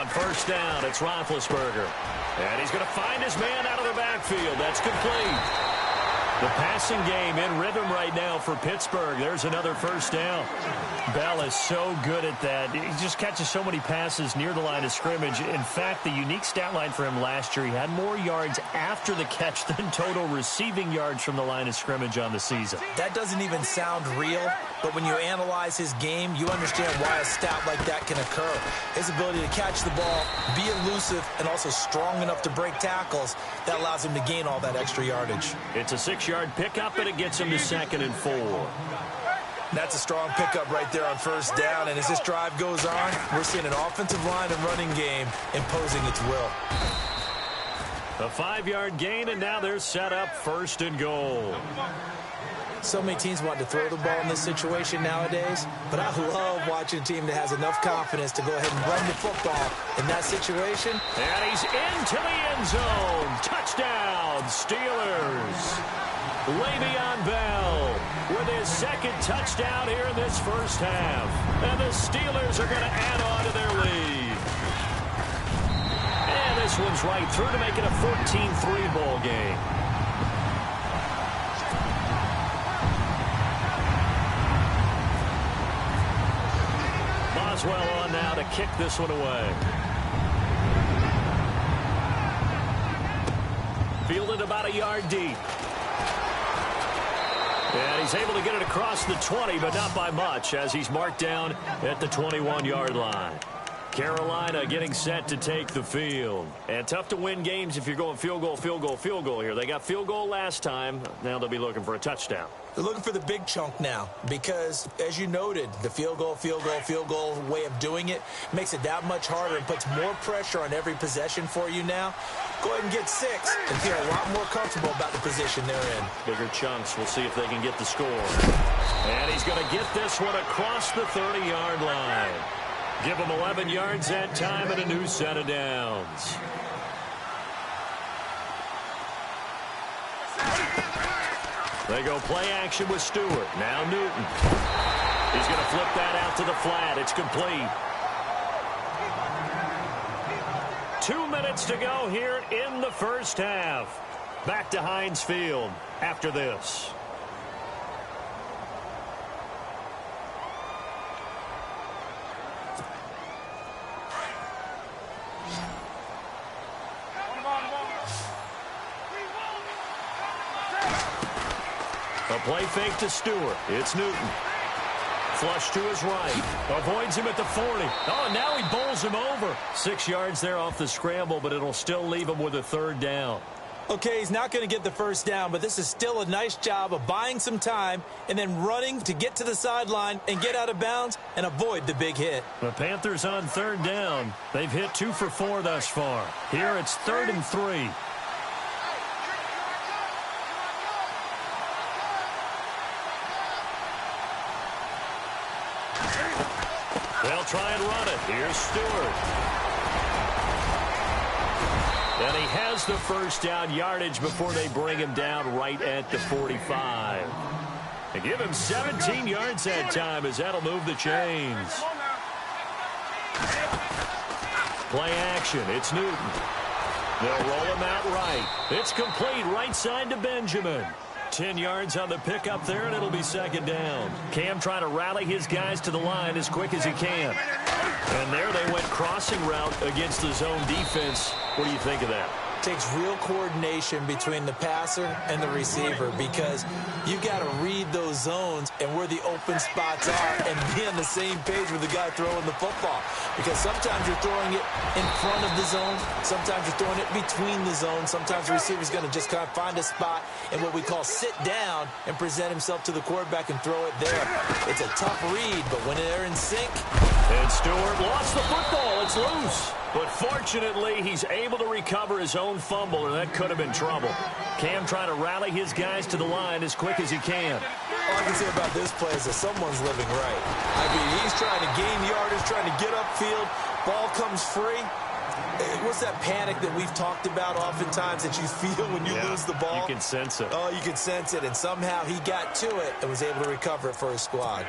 On first down, it's Roethlisberger. And he's going to find his man out of the backfield. That's complete. The passing game in rhythm right now for Pittsburgh. There's another first down. Bell is so good at that. He just catches so many passes near the line of scrimmage. In fact, the unique stat line for him last year, he had more yards after the catch than total receiving yards from the line of scrimmage on the season. That doesn't even sound real, but when you analyze his game, you understand why a stat like that can occur. His ability to catch the ball, be elusive, and also strong enough to break tackles, that allows him to gain all that extra yardage. It's a 6-yard pickup, and it gets him to 2nd and 4. That's a strong pickup right there on first down, and as this drive goes on, we're seeing an offensive line and running game imposing its will. A 5-yard gain, and now they're set up 1st and goal. So many teams want to throw the ball in this situation nowadays, but I love watching a team that has enough confidence to go ahead and run the football in that situation. And he's into the end zone. Touchdown, Steelers. Le'Veon Bell with his 2nd touchdown here in this first half. And the Steelers are going to add on to their lead. And this one's right through to make it a 14-3 ball game. Boswell on now to kick this one away. Fielded about a yard deep. And he's able to get it across the 20, but not by much, as he's marked down at the 21-yard line. Carolina getting set to take the field. And tough to win games if you're going field goal, field goal, field goal here. They got field goal last time. Now they'll be looking for a touchdown. They're looking for the big chunk now because, as you noted, the field goal way of doing it makes it that much harder and puts more pressure on every possession for you now. Go ahead and get 6 and feel a lot more comfortable about the position they're in. Bigger chunks. We'll see if they can get the score. And he's going to get this one across the 30-yard line. Give him 11 yards that time and a new set of downs. They go play action with Stewart. Now Newton. He's going to flip that out to the flat. It's complete. 2 minutes to go here in the first half. Back to Heinz Field after this. A play fake to Stewart. It's Newton. Flush to his right. Avoids him at the 40. Oh, and now he bowls him over. 6 yards there off the scramble, but it'll still leave him with a 3rd down. Okay, he's not going to get the first down, but this is still a nice job of buying some time and then running to get to the sideline and get out of bounds and avoid the big hit. The Panthers on 3rd down. They've hit 2 for 4 thus far. Here it's 3rd and 3. They'll try and run it. Here's Stewart. And he has the first down yardage before they bring him down right at the 45. They give him 17 yards that time as that'll move the chains. Play action. It's Newton. They'll roll him out right. It's complete right side to Benjamin. 10 yards on the pickup there, and it'll be 2nd down. Cam trying to rally his guys to the line as quick as he can. And there they went crossing route against the zone defense. What do you think of that? Takes real coordination between the passer and the receiver because you've got to read those zones and where the open spots are and be on the same page with the guy throwing the football. Because sometimes you're throwing it in front of the zone. Sometimes you're throwing it between the zones. Sometimes the receiver's going to just kind of find a spot and what we call sit down and present himself to the quarterback and throw it there. It's a tough read, but when they're in sync. And Stewart lost the football. It's loose. But fortunately, he's able to recover his own fumble, and that could have been trouble. Cam trying to rally his guys to the line as quick as he can. All I can say about this play is that someone's living right. I mean, he's trying to gain yardage, trying to get upfield. Ball comes free. What's that panic that we've talked about oftentimes that you feel when you lose the ball? You can sense it. Oh, you can sense it, and somehow he got to it and was able to recover it for his squad.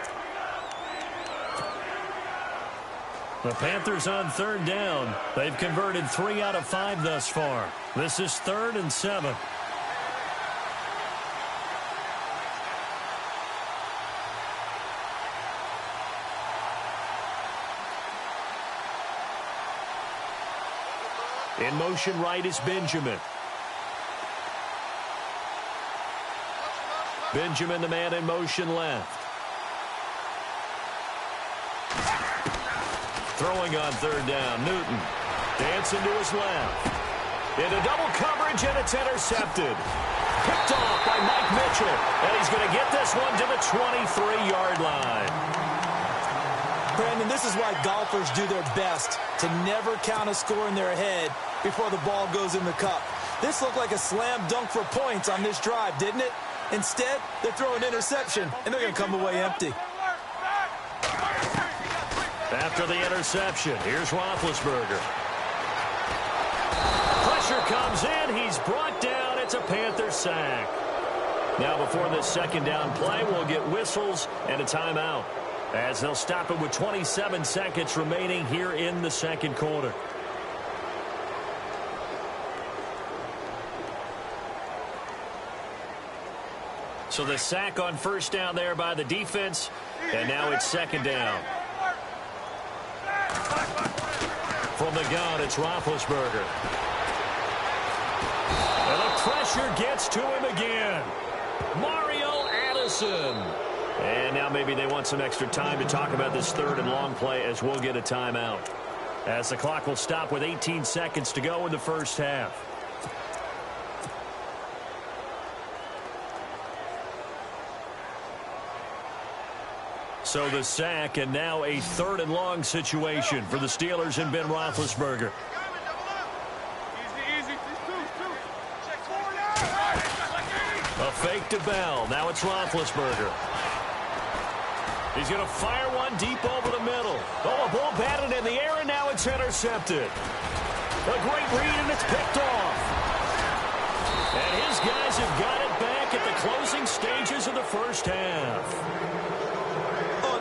The Panthers on third down. They've converted 3 out of 5 thus far. This is 3rd and 7. In motion right is Benjamin. Benjamin, the man in motion left. Throwing on third down, Newton. Dancing to his left. Into double coverage, and it's intercepted. Picked off by Mike Mitchell. And he's going to get this one to the 23-yard line. Brandon, this is why golfers do their best to never count a score in their head before the ball goes in the cup. This looked like a slam dunk for points on this drive, didn't it? Instead, they throw an interception, and they're going to come away empty. After the interception, here's Roethlisberger. Pressure comes in. He's brought down. It's a Panther sack. Now, before this second down play, we'll get whistles and a timeout, as they'll stop it with 27 seconds remaining here in the second quarter. So the sack on first down there by the defense, and now it's second down. From the gun, it's Roethlisberger. And the pressure gets to him again. Mario Addison. And now maybe they want some extra time to talk about this third and long play, as we'll get a timeout, as the clock will stop with 18 seconds to go in the first half. So the sack, and now a third and long situation for the Steelers and Ben Roethlisberger. A fake to Bell. Now it's Roethlisberger. He's going to fire one deep over the middle. Oh, a ball batted in the air, and now it's intercepted. A great read, and it's picked off. And his guys have got it back at the closing stages of the first half.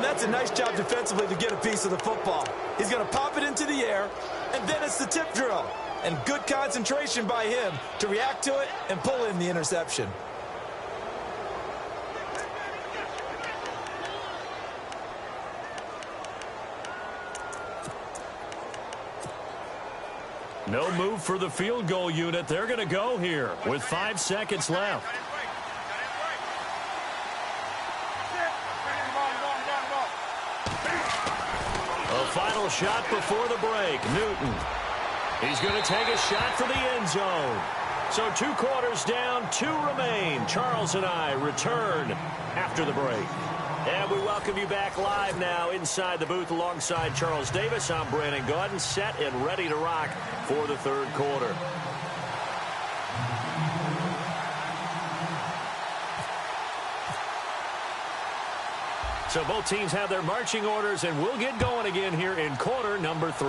That's a nice job defensively to get a piece of the football. He's going to pop it into the air, and then it's the tip drill. And good concentration by him to react to it and pull in the interception. No move for the field goal unit. They're going to go here with 5 seconds left. Final shot before the break. Newton. He's going to take a shot for the end zone. So 2 quarters down, 2 remain. Charles and I return after the break. And we welcome you back live now inside the booth alongside Charles Davis. I'm Brandon Gaudin, set and ready to rock for the third quarter. So both teams have their marching orders, and we'll get going again here in quarter number 3.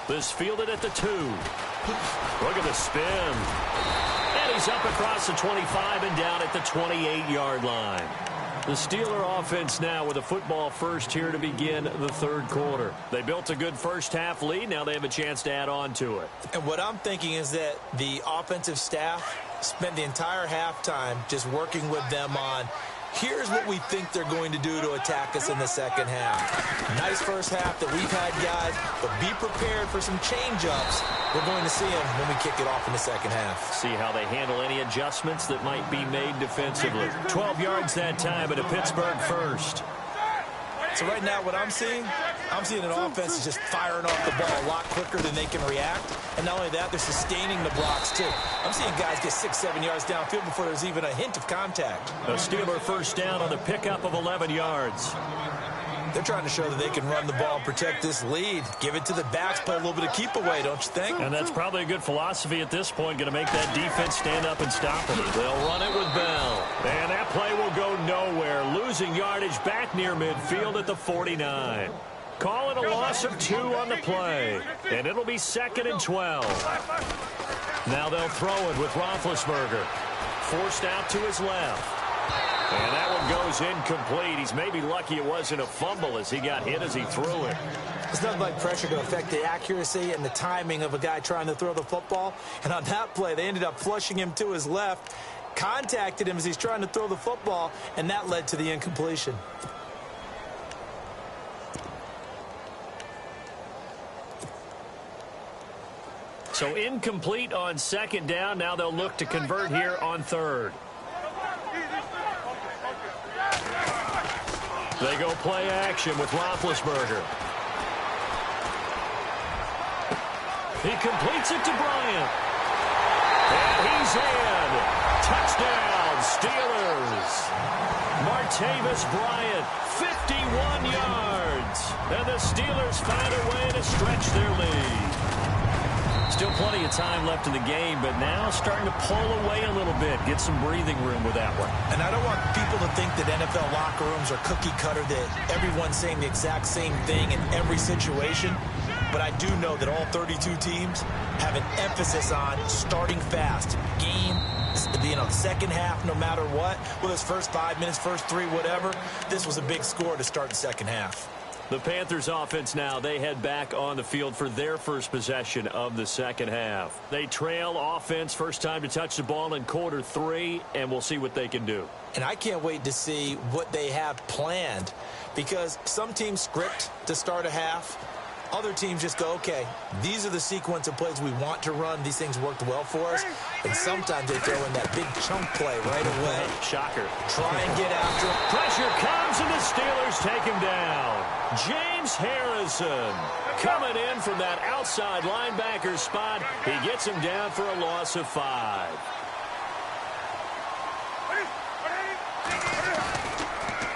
This fielded at the 2. Look at the spin. And he's up across the 25 and down at the 28-yard line. The Steeler offense now with a football first here to begin the third quarter. They built a good first half lead. Now they have a chance to add on to it. And what I'm thinking is that the offensive staff spent the entire halftime just working with them on, here's what we think they're going to do to attack us in the second half. Nice first half that we've had, guys, but be prepared for some change-ups. We're going to see them when we kick it off in the second half. See how they handle any adjustments that might be made defensively. 12 yards that time at a Pittsburgh first. So right now what I'm seeing an offense is just firing off the ball a lot quicker than they can react. And not only that, they're sustaining the blocks, too. I'm seeing guys get 6-7 yards downfield before there's even a hint of contact. A Steeler first down on the pickup of 11 yards. They're trying to show that they can run the ball and protect this lead. Give it to the backs, play a little bit of keep away, don't you think? And that's probably a good philosophy at this point, going to make that defense stand up and stop them. They'll run it with Bell. And that play will go nowhere. Losing yardage back near midfield at the 49. Call it a loss of 2 on the play. And it'll be 2nd and 12. Now they'll throw it with Roethlisberger. Forced out to his left. And that one goes incomplete. He's maybe lucky it wasn't a fumble as he got hit as he threw it. It's nothing like pressure to affect the accuracy and the timing of a guy trying to throw the football. And on that play, they ended up flushing him to his left, contacted him as he's trying to throw the football, and that led to the incompletion. So incomplete on second down. Now they'll look to convert here on third. They go play action with Roethlisberger. He completes it to Bryant. And he's in. Touchdown, Steelers. Martavis Bryant, 51 yards. And the Steelers find a way to stretch their lead. Still plenty of time left in the game, but now starting to pull away a little bit. Get some breathing room with that one. And I don't want people to think that NFL locker rooms are cookie cutter, that everyone's saying the exact same thing in every situation. But I do know that all 32 teams have an emphasis on starting fast. Game, second half, no matter what. Whether it's first 5 minutes, first 3, whatever. This was a big score to start the second half. The Panthers offense now, they head back on the field for their first possession of the second half. They trail offense, first time to touch the ball in quarter 3, and we'll see what they can do. And I can't wait to see what they have planned, because some teams script to start a half. Other teams just go, okay, these are the sequence of plays we want to run. These things worked well for us. And sometimes they throw in that big chunk play right away. Shocker. Try and get after him. Pressure comes, and the Steelers take him down. James Harrison coming in from that outside linebacker spot. He gets him down for a loss of 5.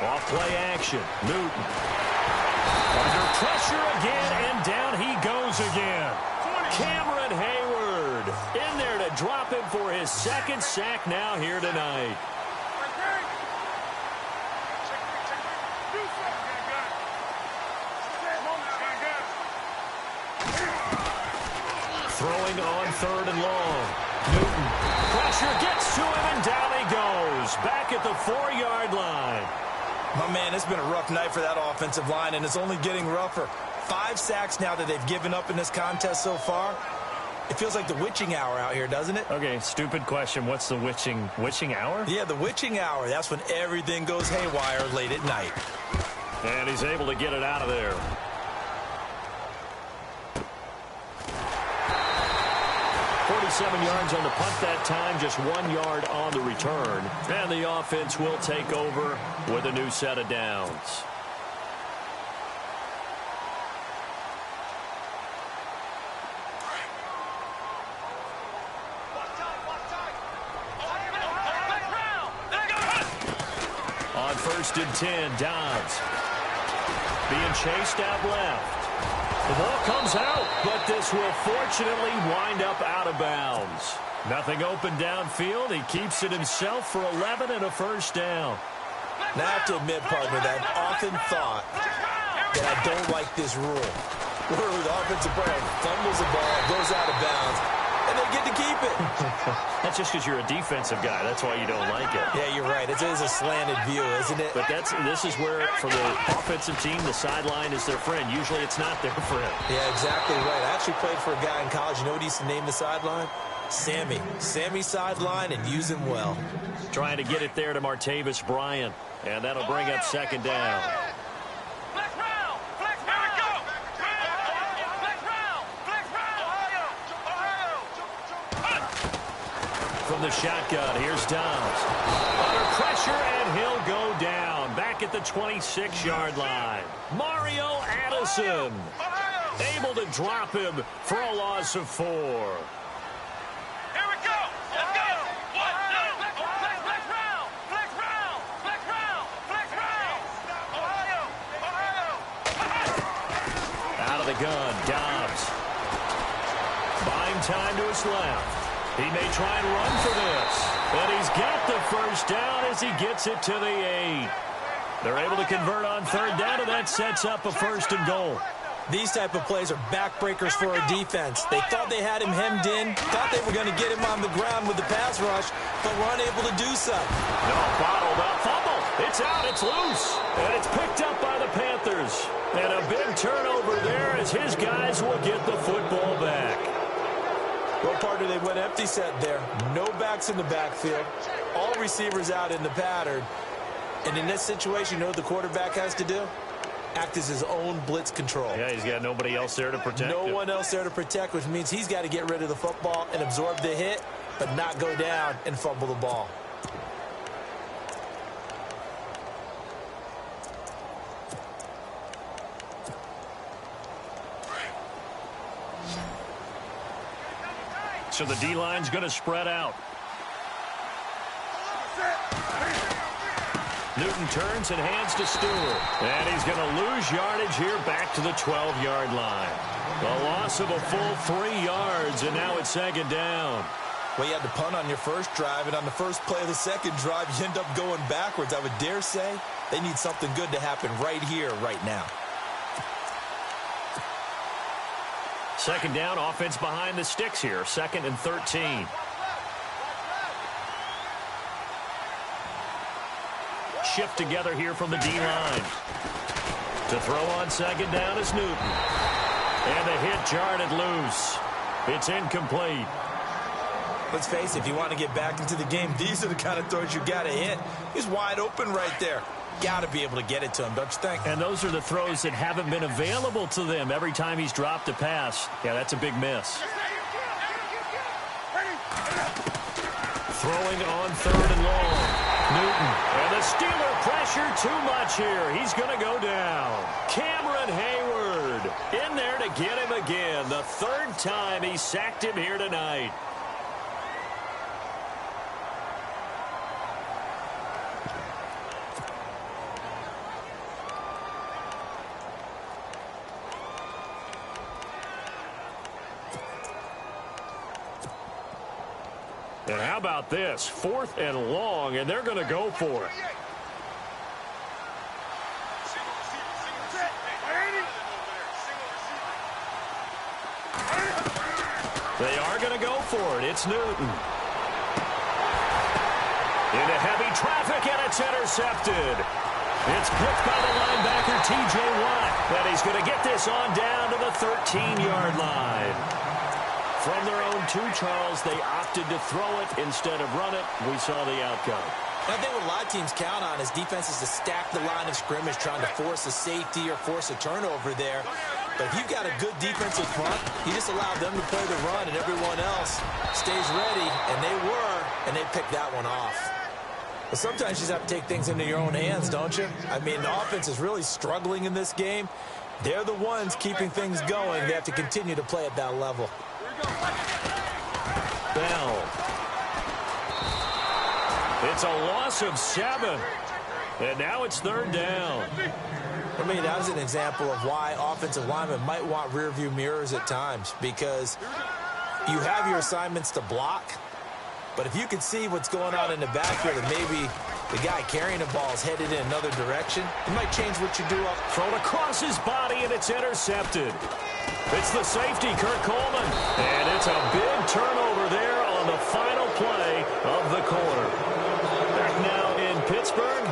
Off play action. Newton. Under pressure again, and down he goes again. Cameron Hayward in there to drop him for his second sack now here tonight. Throwing on third and long. Newton. Pressure gets to him, and down he goes. Back at the 4-yard line. My man, it's been a rough night for that offensive line, and it's only getting rougher. 5 sacks now that they've given up in this contest so far. It feels like the witching hour out here, doesn't it? Okay, stupid question. What's the witching hour? Yeah, the witching hour. That's when everything goes haywire late at night. And he's able to get it out of there. 47 yards on the punt that time, just 1 yard on the return. And the offense will take over with a new set of downs. On first and 10, Dobbs being chased out left. The ball comes out, but this will fortunately wind up out of bounds. Nothing open downfield. He keeps it himself for 11 and a first down. Now, I have to admit, partner, that I've often thought that I don't like this rule, where the offensive player fumbles the ball, goes out of bounds, and they get to keep it. That's just because you're a defensive guy. That's why you don't like it. Yeah, you're right. It is a slanted view, isn't it? But this is where, for the offensive team, the sideline is their friend. Usually it's not their friend. Yeah, exactly right. I actually played for a guy in college. You know what he used to name the sideline? Sammy. Sammy sideline, and use him well. Trying to get it there to Martavis Bryant. And that'll bring up second down. From the shotgun, here's Dobbs. Under pressure, and he'll go down. Back at the 26-yard line. Mario Addison able to drop him for a loss of 4. Out of the gun, Dobbs. Buying time to his left. He may try and run for this. But he's got the first down as he gets it to the 8. They're able to convert on third down, and that sets up a first and goal. These type of plays are backbreakers for a defense. They thought they had him hemmed in, thought they were going to get him on the ground with the pass rush, but were unable to do so. No, bottled up, fumble. It's out, it's loose, and it's picked up by the Panthers. And a big turnover there as his guys will get the football back. Well, partner, they went empty set there. No backs in the backfield. All receivers out in the pattern. And in this situation, you know what the quarterback has to do? Act as his own blitz control. Yeah, he's got nobody else there to protect him. No one else there to protect, which means he's got to get rid of the football and absorb the hit, but not go down and fumble the ball. So the D-line's going to spread out. Newton turns and hands to Stewart. And he's going to lose yardage here back to the 12-yard line. The loss of a full 3 yards, and now it's second down. Well, you had to punt on your first drive, and on the first play of the second drive, you end up going backwards. I would dare say they need something good to happen right here, right now. Second down, offense behind the sticks here. 2nd and 13. Shift together here from the D-line. To throw on second down is Newton. And the hit jarred it loose. It's incomplete. Let's face it, if you want to get back into the game, these are the kind of throws you got to hit. He's wide open right there. Got to be able to get it to him, don't you think? And those are the throws that haven't been available to them every time he's dropped a pass. Yeah, that's a big miss. Throwing on 3rd and long. Newton. And the Steeler pressure too much here. He's going to go down. Cameron Hayward in there to get him again. The 3rd time he sacked him here tonight. And how about this? 4th and long, and they're going to go for it. They are going to go for it. It's Newton. Into heavy traffic, and it's intercepted. It's picked by the linebacker, T.J. Watt. And he's going to get this on down to the 13-yard line. From their own 2, Charles, they opted to throw it instead of run it. We saw the outcome. I think what a lot of teams count on is defenses to stack the line of scrimmage, trying to force a safety or force a turnover there. But if you've got a good defensive front, you just allow them to play the run, and everyone else stays ready, and they picked that one off. But sometimes you just have to take things into your own hands, don't you? I mean, the offense is really struggling in this game. They're the ones keeping things going. They have to continue to play at that level. Bell. It's a loss of 7. And now it's 3rd down. For me, that was an example of why offensive linemen might want rearview mirrors at times, because you have your assignments to block, but if you can see what's going on in the backfield and maybe the guy carrying the ball is headed in another direction, it might change what you do up. Thrown across his body, and it's intercepted. It's the safety, Kurt Coleman. And it's a big turnover there on the final play of the quarter. Back now in Pittsburgh.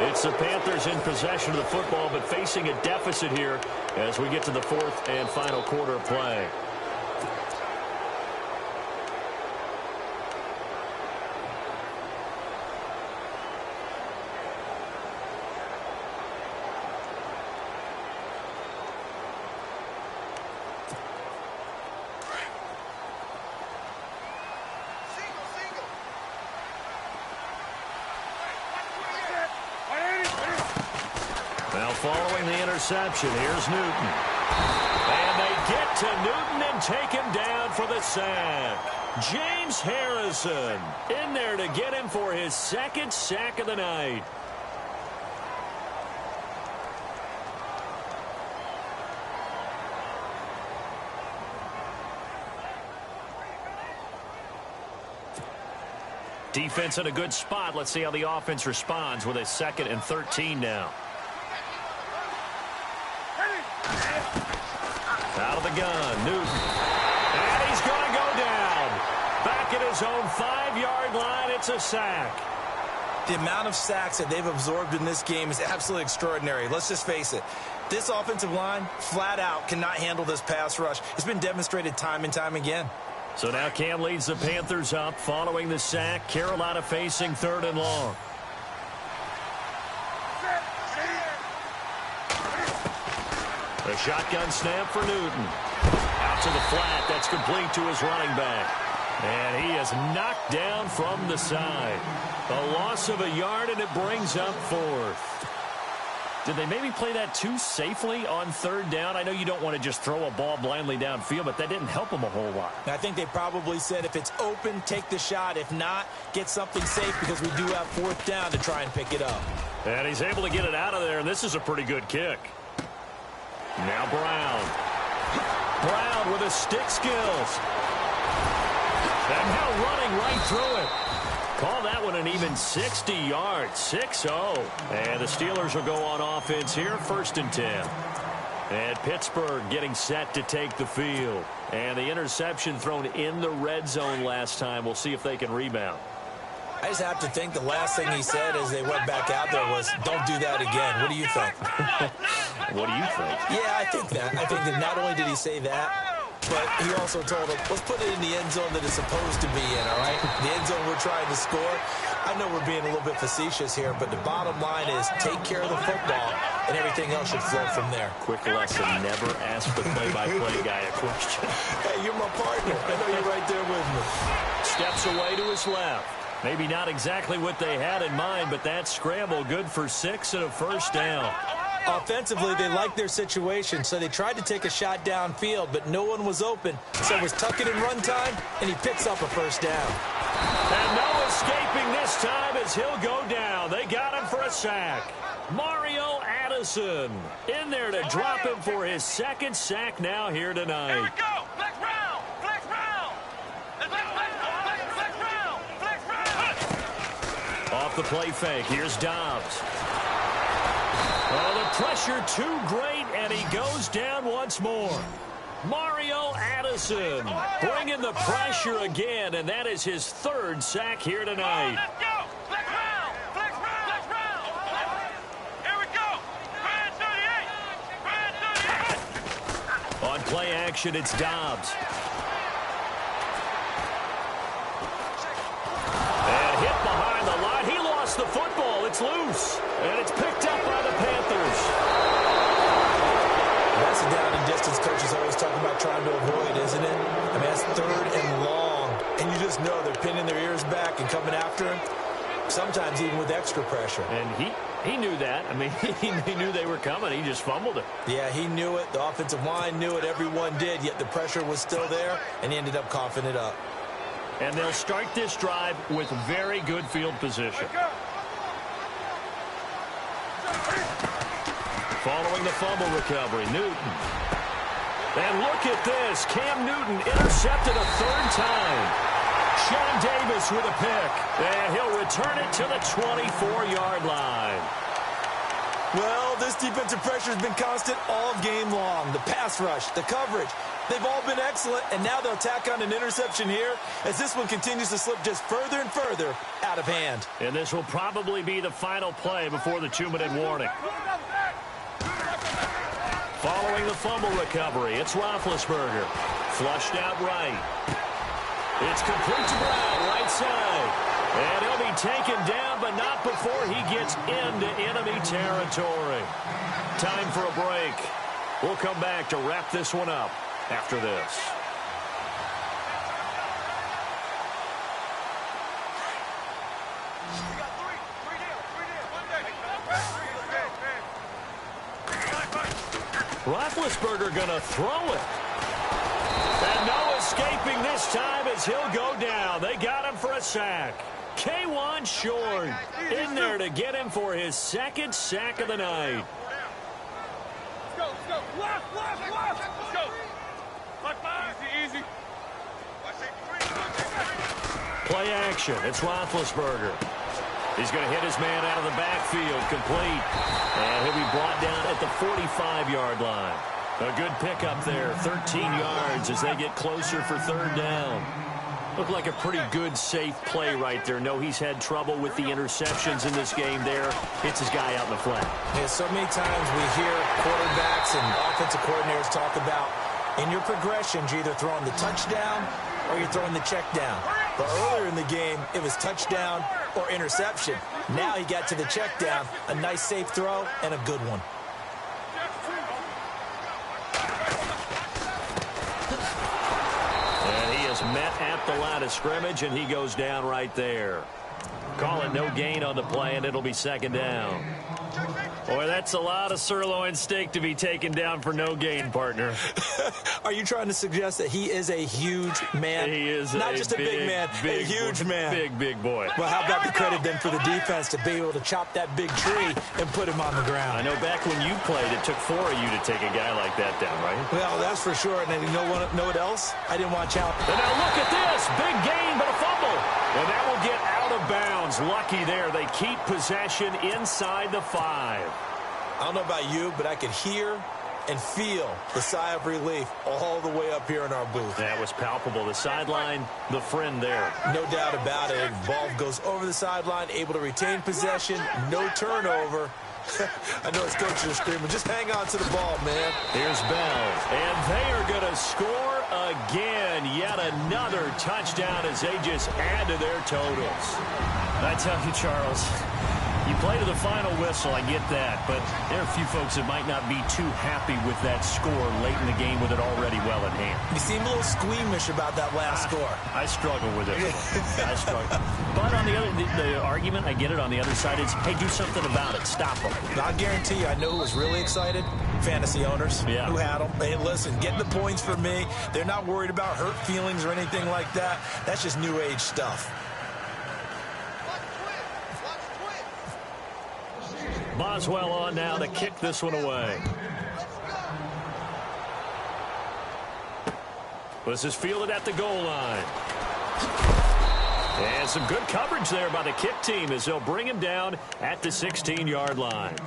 It's the Panthers in possession of the football, but facing a deficit here as we get to the 4th and final quarter of play. Now following the interception, here's Newton. And they get to Newton and take him down for the sack. James Harrison in there to get him for his 2nd sack of the night. Defense in a good spot. Let's see how the offense responds with a 2nd and 13 now. his own 5-yard line. It's a sack. The amount of sacks that they've absorbed in this game is absolutely extraordinary. Let's just face it. This offensive line, flat out, cannot handle this pass rush. It's been demonstrated time and time again. So now Cam leads the Panthers up following the sack. Carolina facing 3rd and long. A shotgun snap for Newton. Out to the flat. That's complete to his running back. And he is knocked down from the side. A loss of a yard, and it brings up 4th. Did they maybe play that too safely on 3rd down? I know you don't want to just throw a ball blindly downfield, but that didn't help them a whole lot. I think they probably said if it's open, take the shot. If not, get something safe because we do have 4th down to try and pick it up. And he's able to get it out of there, and this is a pretty good kick. Now Brown. Brown with his stick skills. And now running right through it. Call that one an even 60 yards, 6-0. And the Steelers will go on offense here, 1st and 10. And Pittsburgh getting set to take the field. And the interception thrown in the red zone last time. We'll see if they can rebound. I just have to think the last thing he said as they went back out there was, don't do that again. What do you think? What do you think? Yeah, I think that. I think that not only did he say that, but he also told him, let's put it in the end zone that it's supposed to be in, all right? The end zone we're trying to score. I know we're being a little bit facetious here, but the bottom line is take care of the football, and everything else should flow from there. Quick lesson, never ask the play-by-play guy a question. Hey, you're my partner. I know you're right there with me. Steps away to his left. Maybe not exactly what they had in mind, but that scramble good for 6 and a 1st down. Offensively, they liked their situation, so they tried to take a shot downfield, but no one was open. So it was tuck it in run time, and he picks up a 1st down. And no escaping this time as he'll go down. They got him for a sack. Mario Addison in there to drop him for his 2nd sack now here tonight. Here we go. Flex round. Flex round. Flex round. Flex round. Off the play fake. Here's Dobbs. Oh, the pressure too great, and he goes down once more. Mario Addison bringing the pressure again, and that is his 3rd sack here tonight. Let's go. Flex round. Flex round. Flex round. Here we go. Grand 38. Grand 38. On play action, it's Dobbs. And hit behind the line. He lost the football. It's loose. And it's picked up by the Panthers. That's a down and distance coach is always talking about trying to avoid, isn't it? I mean, that's 3rd and long. And you just know they're pinning their ears back and coming after him, sometimes even with extra pressure. And he knew that. I mean, he knew they were coming. He just fumbled it. Yeah, he knew it. The offensive line knew it. Everyone did, yet the pressure was still there, and he ended up coughing it up. And they'll start this drive with very good field position. Following the fumble recovery, Newton. And look at this. Cam Newton intercepted a 3rd time. Sean Davis with a pick. And he'll return it to the 24-yard line. Well, this defensive pressure has been constant all game long. The pass rush, the coverage, they've all been excellent, and now they'll tack on an interception here as this one continues to slip just further and further out of hand. And this will probably be the final play before the 2-minute warning. Following the fumble recovery, it's Roethlisberger. Flushed out right. It's complete to Brown, right side. And he'll be taken down, but not before he gets into enemy territory. Time for a break. We'll come back to wrap this one up after this. Roethlisberger going to throw it. And no escaping this time as he'll go down. They got him for a sack. K'Wan Short in there to get him for his 2nd sack of the night. Let's go. Let's go. Easy. Play action. It's Roethlisberger. He's going to hit his man out of the backfield, complete. And he'll be brought down at the 45-yard line. A good pickup there, 13 yards as they get closer for 3rd down. Looked like a pretty good, safe play right there. No, he's had trouble with the interceptions in this game there. Hits his guy out in the flat. Yeah, so many times we hear quarterbacks and offensive coordinators talk about in your progressions, you're either throwing the touchdown or you're throwing the check down. But earlier in the game, it was touchdown or interception. Now he got to the check down, a nice safe throw, and a good one. And he is met at the line of scrimmage, and he goes down right there. Call it no gain on the play, and it'll be second down. Boy, that's a lot of sirloin steak to be taken down for no gain, partner. Are you trying to suggest that he is a huge man? He is not just a big man, a huge man. Big boy. Well, how about the credit then for the defense to be able to chop that big tree and put him on the ground? I know back when you played, it took 4 of you to take a guy like that down, right? Well, that's for sure. And then you know what else? I didn't want to challenge. And now look at this. Big gain, but a fumble. And that will get out of bounds. Lucky there. They keep possession inside the 5. I don't know about you, but I could hear and feel the sigh of relief all the way up here in our booth. That was palpable. The sideline, the friend there. No doubt about it. Ball goes over the sideline, able to retain possession, no turnover. I know his coaches are screaming, just hang on to the ball, man. Here's Bell, and they are going to score again. Yet another touchdown as they just add to their totals. I tell you, Charles, you play to the final whistle, I get that, but there are a few folks that might not be too happy with that score late in the game with it already well in hand. You seem a little squeamish about that last score. I struggle with it. I struggle. But on the argument, I get it, on the other side is, hey, do something about it. Stop them. I guarantee you, I know who was really excited. Fantasy owners who had them. Hey, listen, get the points for me. They're not worried about hurt feelings or anything like that. That's just new age stuff. Boswell on now to kick this one away. This is fielded at the goal line. And some good coverage there by the kick team as they'll bring him down at the 16-yard line.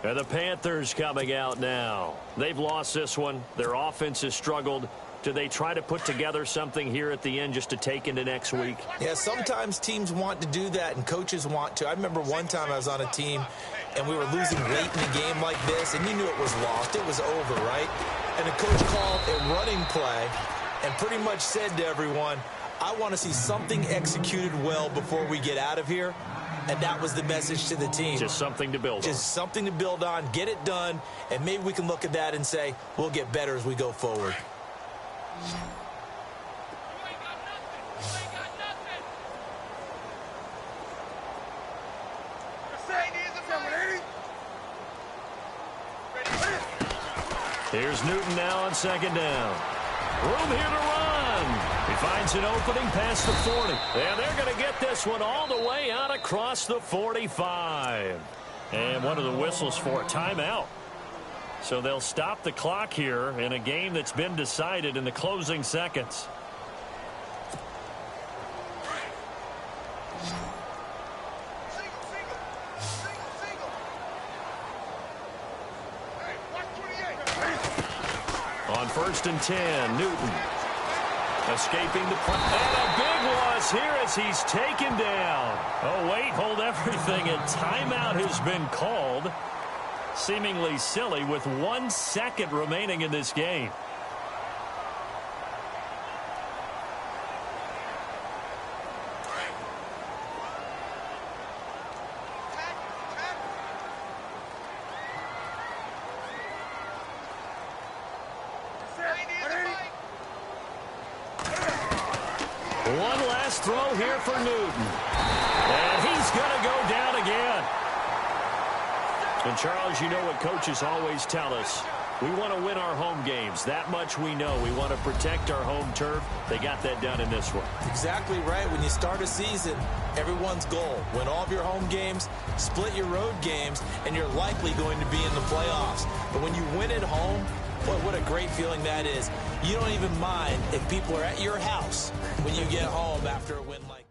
And the Panthers coming out now. They've lost this one. Their offense has struggled. Do they try to put together something here at the end just to take into next week? Yeah, sometimes teams want to do that and coaches want to. I remember one time I was on a team and we were losing late in the game like this, and you knew it was lost. It was over, right? And the coach called a running play and pretty much said to everyone, I want to see something executed well before we get out of here. And that was the message to the team. Just something to build on. Just something to build on, get it done, and maybe we can look at that and say, we'll get better as we go forward. Here's Newton now on second down. Room here to run. He finds an opening past the 40. And they're going to get this one all the way out across the 45. And one of the whistles for a timeout. So they'll stop the clock here in a game that's been decided in the closing seconds. On 1st and 10, Newton escaping the play. And a big loss here as he's taken down. Oh, wait, hold everything. A timeout has been called. Seemingly silly with 1 second remaining in this game. One last throw here for Newton. And he's going to go down again. And, Charles, you know what coaches always tell us. We want to win our home games. That much we know. We want to protect our home turf. They got that done in this one. Exactly right. When you start a season, everyone's goal, win all of your home games, split your road games, and you're likely going to be in the playoffs. But when you win at home, boy, what a great feeling that is. You don't even mind if people are at your house when you get home after a win like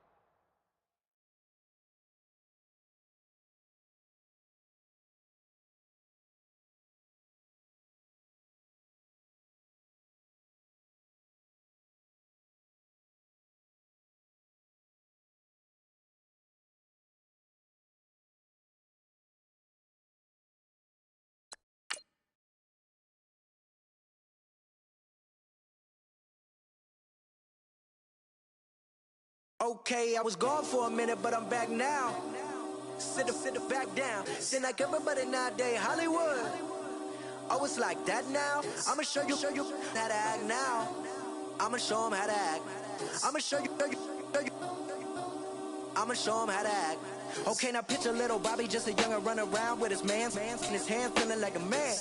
Okay, I was gone for a minute, but I'm back now. Sit back down. Seem like everybody nowadays, Hollywood. Oh, it's like that now? I'ma show you how to act now. I'ma show them how to act. I'ma show you. I'ma show him how to act. Okay, now picture little Bobby, just a younger run around with his man's in his hand, feeling like a man.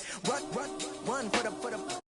Run for the